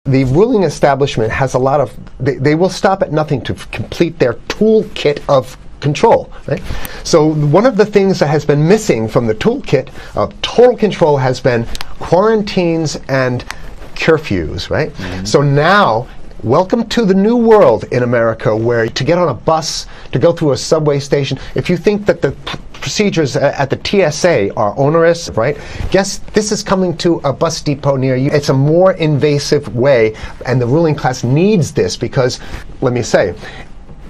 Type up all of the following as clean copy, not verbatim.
The ruling establishment has a lot of, they will stop at nothing to complete their toolkit of control, right? So one of the things that has been missing from the toolkit of total control has been quarantines and curfews, right? Mm-hmm. So now, welcome to the new world in America, where to get on a bus, to go through a subway station, if you think that the procedures at the TSA are onerous, right? Guess this is coming to a bus depot near you. It's a more invasive way, and the ruling class needs this because, let me say,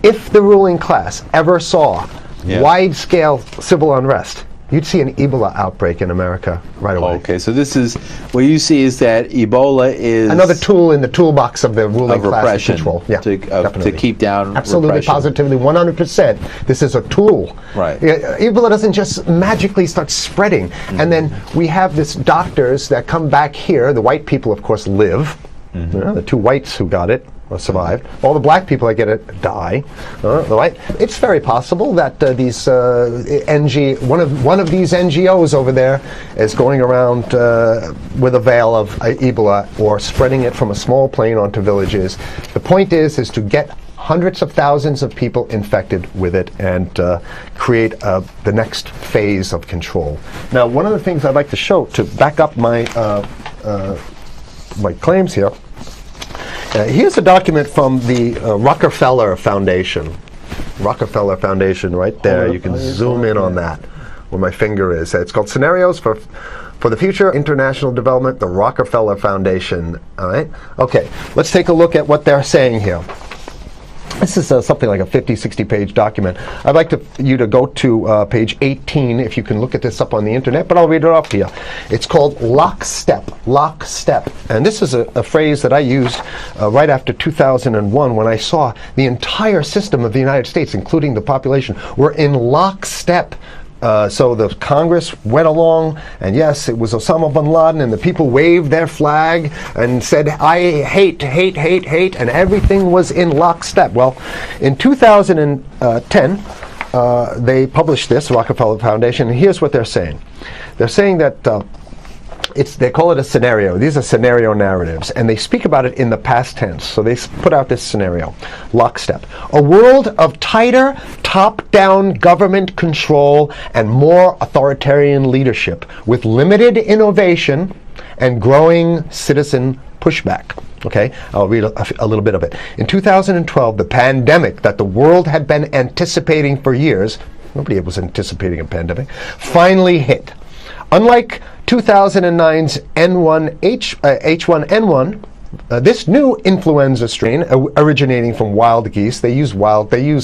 if the ruling class ever saw wide-scale civil unrest, you'd see an Ebola outbreak in America right away. Okay, so this is, what you see is that Ebola is another tool in the toolbox of the ruling class to control. Yeah, to keep down absolutely, repression. positively, 100%. This is a tool. Right. Ebola doesn't just magically start spreading. Mm-hmm. And then we have this doctors that come back here. The white people, of course, live. Mm-hmm. You know, the two whites who got it or survived. All the black people that get it die. The white. It's very possible that these one of these NGOs over there is going around with a veil of Ebola or spreading it from a small plane onto villages. The point is to get hundreds of thousands of people infected with it and create the next phase of control. Now, one of the things I'd like to show to back up my my claims here. Here's a document from the Rockefeller Foundation. Rockefeller Foundation, right there. You can zoom in on that, where my finger is. It's called Scenarios for the Future International Development, the Rockefeller Foundation. All right? Okay, let's take a look at what they're saying here. This is something like a 50, 60-page document. I'd like you to go to page 18, if you can look at this up on the internet, but I'll read it off here. It's called lockstep, lockstep. And this is a phrase that I used right after 2001 when I saw the entire system of the United States, including the population, were in lockstep. So the Congress went along, and yes, it was Osama bin Laden, and the people waved their flag and said, I hate, hate, hate, hate, and everything was in lockstep. Well, in 2010, they published this, Rockefeller Foundation, and here's what they're saying. They're saying that they call it a scenario. These are scenario narratives, and they speak about it in the past tense. So they put out this scenario, lockstep. A world of tighter, top-down government control and more authoritarian leadership with limited innovation and growing citizen pushback. Okay, I'll read a little bit of it. In 2012, the pandemic that the world had been anticipating for years, nobody was anticipating a pandemic, finally hit. Unlike 2009's H1N1, this new influenza strain originating from wild geese, they use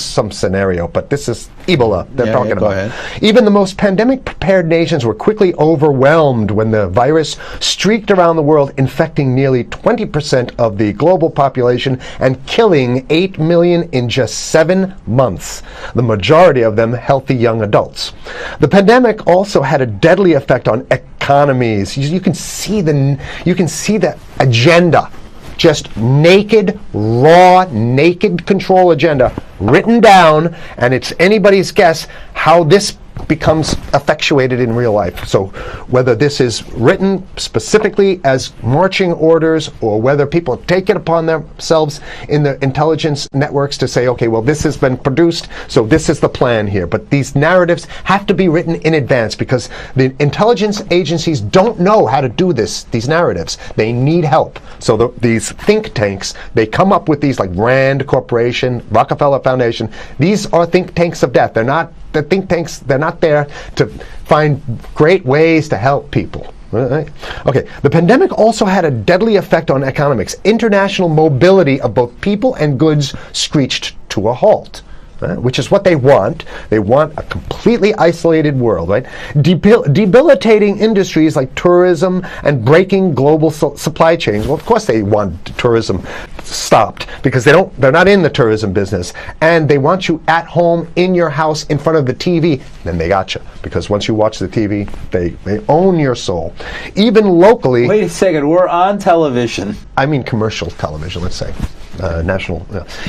some scenario, but this is Ebola they're talking about. Ahead. Even the most pandemic-prepared nations were quickly overwhelmed when the virus streaked around the world, infecting nearly 20% of the global population and killing 8 million in just 7 months, the majority of them healthy young adults. The pandemic also had a deadly effect on economies. You can see the agenda. Just naked, raw, naked control agenda written down, and it's anybody's guess how this becomes effectuated in real life. So whether this is written specifically as marching orders or whether people take it upon themselves in the intelligence networks to say, okay, well, this has been produced, so this is the plan here. But these narratives have to be written in advance because the intelligence agencies don't know how to do these narratives. They need help. So these think tanks, they come up with these, like Rand Corporation, Rockefeller Foundation. These are think tanks of death. They're not the think tanks, they're not there to find great ways to help people. Right? Okay, the pandemic also had a deadly effect on economics. International mobility of both people and goods screeched to a halt. Which is what they want. They want a completely isolated world, right? Debilitating industries like tourism and breaking global supply chains. Well, of course they want tourism stopped because they're not in the tourism business, and they want you at home in your house in front of the TV. Then they got you, because once you watch the TV, they own your soul. Even locally. Wait a second, we're on television. I mean commercial television, let's say. National.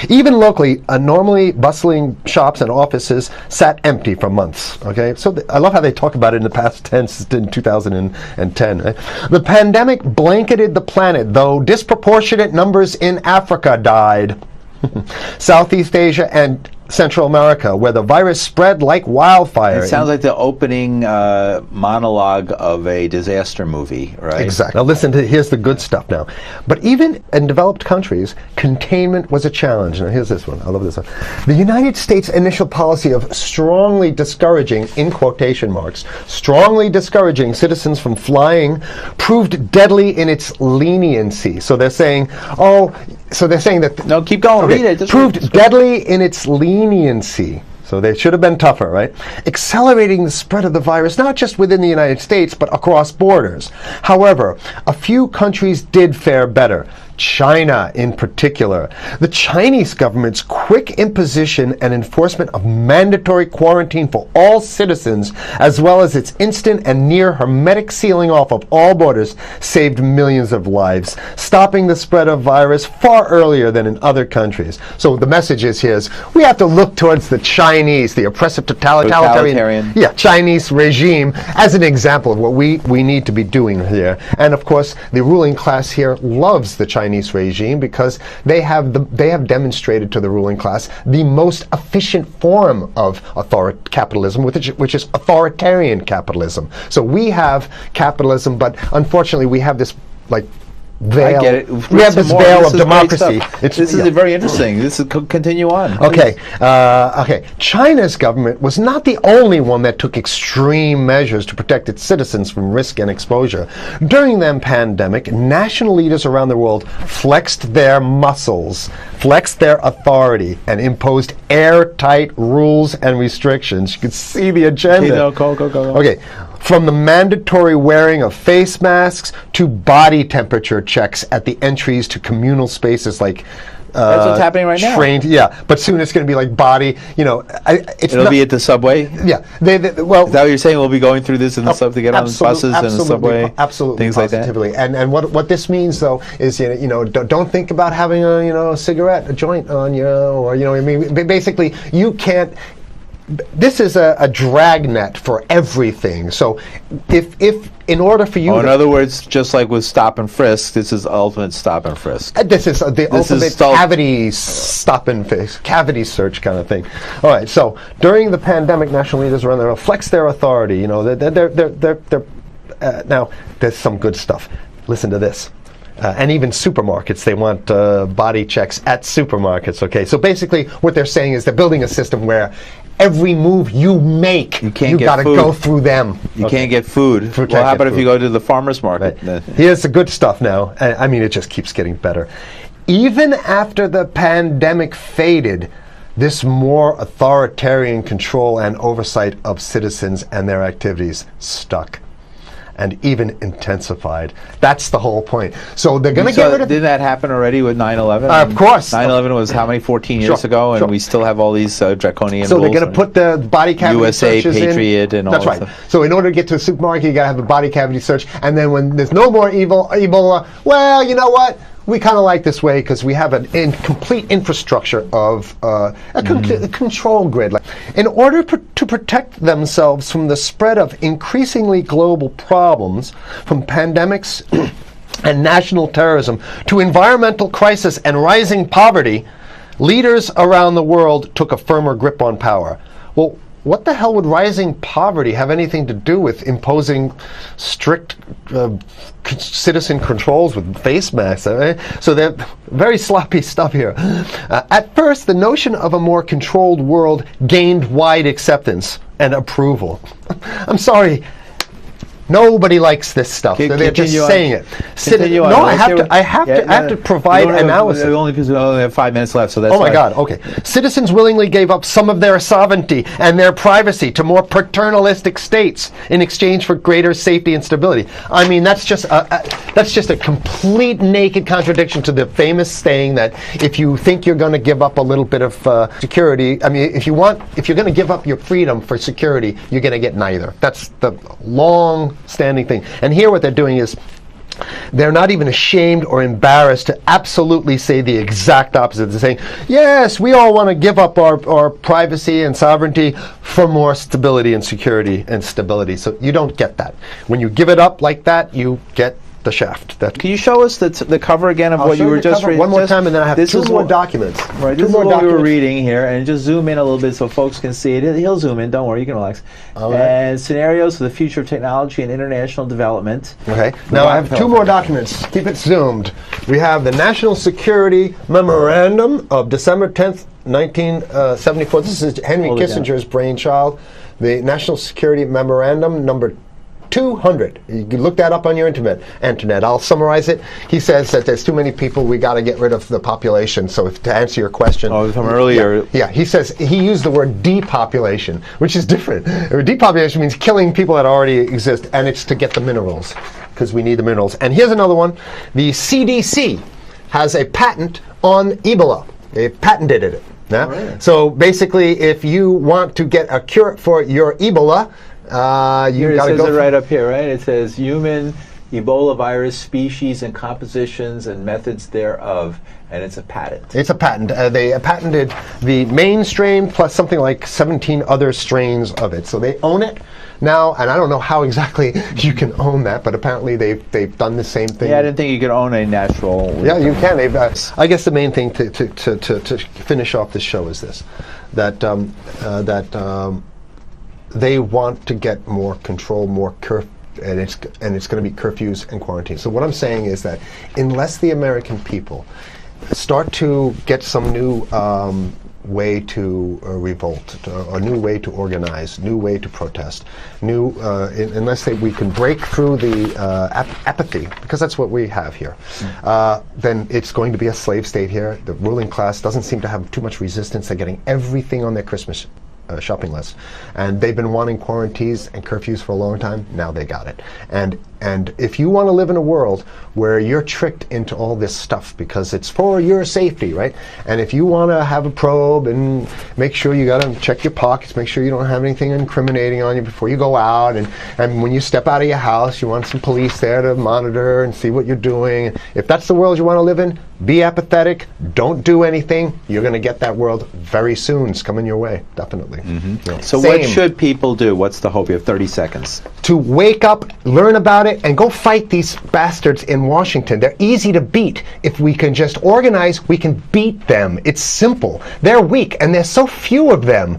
Even locally, a normally bustling manufacturing shops and offices sat empty for months. Okay, so I love how they talk about it in the past tense in 2010. Right? The pandemic blanketed the planet, though disproportionate numbers in Africa died. Southeast Asia and Central America, where the virus spread like wildfire. It sounds like the opening monologue of a disaster movie, right? Exactly. Now listen to, here's the good stuff now. But even in developed countries, containment was a challenge. Now here's this one. I love this one. The United States' initial policy of strongly discouraging, in quotation marks, strongly discouraging citizens from flying proved deadly in its leniency. So they're saying, that... No, keep going. Okay, Read it. proved deadly in its leniency. So they should have been tougher, right? Accelerating the spread of the virus, not just within the United States, but across borders. However, a few countries did fare better. China in particular. The Chinese government's quick imposition and enforcement of mandatory quarantine for all citizens, as well as its instant and near hermetic sealing off of all borders, saved millions of lives, stopping the spread of virus far earlier than in other countries. So the message is here is we have to look towards the Chinese, the oppressive totalitarian Chinese regime as an example of what we need to be doing here. And of course, the ruling class here loves the Chinese regime because they have demonstrated to the ruling class the most efficient form of capitalism, which is authoritarian capitalism. So we have capitalism, but unfortunately we have this veil. I get it. We have this veil of democracy. This is very interesting. This is continue on. Okay. China's government was not the only one that took extreme measures to protect its citizens from risk and exposure. During the pandemic, national leaders around the world flexed their muscles, flexed their authority, and imposed airtight rules and restrictions. You can see the agenda. Okay, go. Okay. From the mandatory wearing of face masks to body temperature checks at the entries to communal spaces like that's what's happening right now. Yeah, but soon it's going to be like body. It'll be at the subway. Yeah, is that what you're saying? We'll be going through this in the subway to get on buses and the subway, absolutely, things positively. like that. And what this means though is don't think about having a cigarette, a joint on you, or basically you can't. This is a dragnet for everything. So if in order for you in other words, just like with stop and frisk, this is ultimate stop and frisk. This is the ultimate cavity stop and frisk, cavity search kind of thing. All right, so during the pandemic, national leaders around the world flex their authority. Now there's some good stuff. Listen to this. And even supermarkets, they want body checks at supermarkets. Okay, so basically what they're saying is they're building a system where every move you make, you got to go through them. You can't get food. Well, how about if you go to the farmer's market? Right. Here's the good stuff now. It just keeps getting better. Even after the pandemic faded, this more authoritarian control and oversight of citizens and their activities stuck. And even intensified. That's the whole point. So they're going to get rid of... Did that happen already with 9/11? Of course. 9/11 was how many, 14 years ago? And we still have all these draconian rules. So they're going to put the body cavity USA, searches Patriot, and all that stuff. That's right. So in order to get to a supermarket, you got to have a body cavity search. And then when there's no more Ebola, well, you know what? We kind of like this way because we have an complete infrastructure of a control grid. In order to protect themselves from the spread of increasingly global problems, from pandemics and national terrorism to environmental crisis and rising poverty, leaders around the world took a firmer grip on power. Well, what the hell would rising poverty have anything to do with imposing strict citizen controls with face masks? So they're very sloppy stuff here. At first, the notion of a more controlled world gained wide acceptance and approval. I'm sorry. Nobody likes this stuff. They're just saying it. I have to provide analysis. Only because we only have 5 minutes left, so that's Oh my God, okay. Citizens willingly gave up some of their sovereignty and their privacy to more paternalistic states in exchange for greater safety and stability. That's just a complete naked contradiction to the famous saying that if you think you're going to give up a little bit of security, if you're going to give up your freedom for security, you're going to get neither. That's the long-standing thing. And here what they're doing is They're not even ashamed or embarrassed to absolutely say the exact opposite. They're saying, yes, we all want to give up our privacy and sovereignty for more stability and security and stability. So you don't get that. When you give it up like that, you get the shaft. Can you show us the cover again of I'll what show you were the just cover reading? one more time, and then I have this two is more what- documents. Right, Two this is more what we were documents. reading here, and just zoom in a little bit so folks can see it. He'll zoom in, don't worry, you can relax. All right. And scenarios for the future of technology and international development. Okay. Now I have two more documents. Keep it zoomed. We have the National Security Memorandum of December 10th, 1974. This is Henry Hold it down. Kissinger's brainchild. The National Security Memorandum number 200. You can look that up on your internet. I'll summarize it. He says that there's too many people, we got to get rid of the population. So to answer your question. Oh, from earlier. Yeah, he says, he used the word depopulation, which is different. Depopulation means killing people that already exist, and it's to get the minerals, because we need the minerals. And here's another one. The CDC has a patent on Ebola. They patented it. Yeah? right. So basically, if you want to get a cure for your Ebola, Here you it got to says go it right up here, right? It says human Ebola virus species and compositions and methods thereof, and it's a patent. It's a patent. They patented the main strain plus something like 17 other strains of it. So they own it now, and I don't know how exactly you can own that, but apparently they've done the same thing. Yeah, I didn't think you could own a natural. Yeah, you can. They've, I guess the main thing to finish off this show is this: that they want to get more control, more and it's going to be curfews and quarantines. So what I'm saying is that unless the American people start to get some new way to revolt, a new way to organize, new way to protest, unless we can break through the apathy, because that's what we have here, then it's going to be a slave state here. The ruling class doesn't seem to have too much resistance. They're getting everything on their Christmas shopping list, and they've been wanting quarantines and curfews for a long time. Now they got it. And if you want to live in a world where you're tricked into all this stuff because it's for your safety, right? And if you want to have a probe and make sure you got to check your pockets, make sure you don't have anything incriminating on you before you go out, and when you step out of your house, you want some police there to monitor and see what you're doing. If that's the world you want to live in, be apathetic, don't do anything. You're going to get that world very soon. It's coming your way, definitely. You know, So same. what should people do? What's the hope? You have 30 seconds. To wake up, learn about it, and go fight these bastards in Washington. They're easy to beat. If we can just organize, we can beat them. It's simple. They're weak, and there's so few of them.